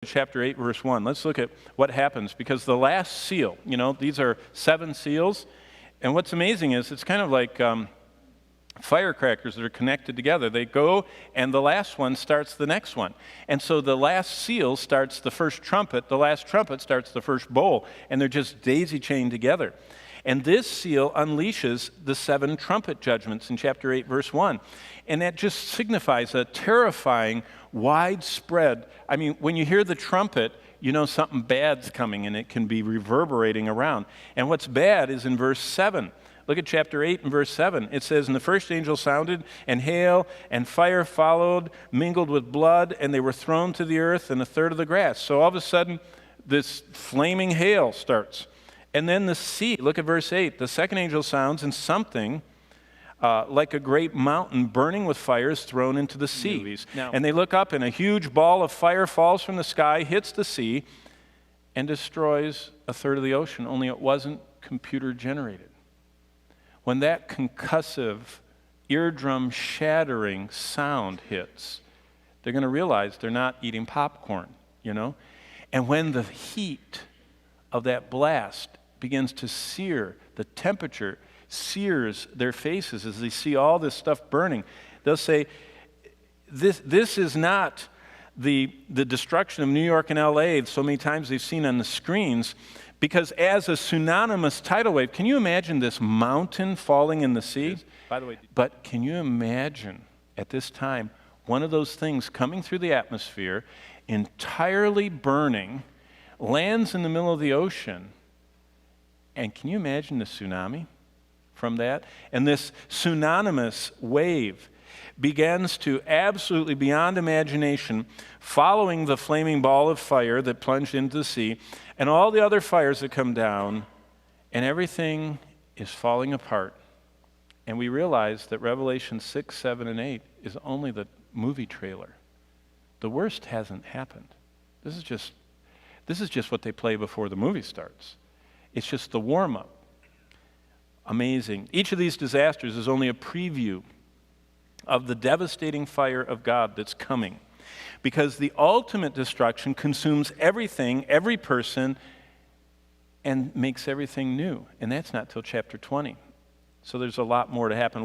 Chapter 8, verse 1. Let's look at what happens, because the last seal, these are 7 seals, and what's amazing is it's kind of like firecrackers that are connected together. They go, and the last one starts the next one. And so the last seal starts the first trumpet, the last trumpet starts the first bowl, and they're just daisy-chained together. And this seal unleashes the 7 trumpet judgments in chapter 8, verse 1. And that just signifies a terrifying, widespread, when you hear the trumpet, you know something bad's coming, and it can be reverberating around. And what's bad is in verse 7. Look at chapter 8 and verse 7. It says, "And the first angel sounded, and hail and fire followed, mingled with blood, and they were thrown to the earth, and a third of the grass." So all of a sudden, this flaming hail starts. And then the sea, look at verse 8. "The second angel sounds, and something like a great mountain burning with fire is thrown into the sea. And they look up, and a huge ball of fire falls from the sky, hits the sea, and destroys a third of the ocean, only it wasn't computer generated." When that concussive, eardrum-shattering sound hits, they're going to realize they're not eating popcorn, And when the heat of that blast begins to sear, the temperature sears their faces as they see all this stuff burning, they'll say, this is not the destruction of New York and LA so many times they've seen on the screens, because as a synonymous tidal wave, can you imagine this mountain falling in the sea? By the way, but can you imagine at this time one of those things coming through the atmosphere, entirely burning, lands in the middle of the ocean, and can you imagine the tsunami from that? And this synonymous wave begins to absolutely beyond imagination, following the flaming ball of fire that plunged into the sea, and all the other fires that come down, and everything is falling apart. And we realize that Revelation 6, 7, and 8 is only the movie trailer. The worst hasn't happened. This is just what they play before the movie starts. It's just the warm-up. Amazing. Each of these disasters is only a preview of the devastating fire of God that's coming, because the ultimate destruction consumes everything, every person, and makes everything new. And that's not till chapter 20. So there's a lot more to happen.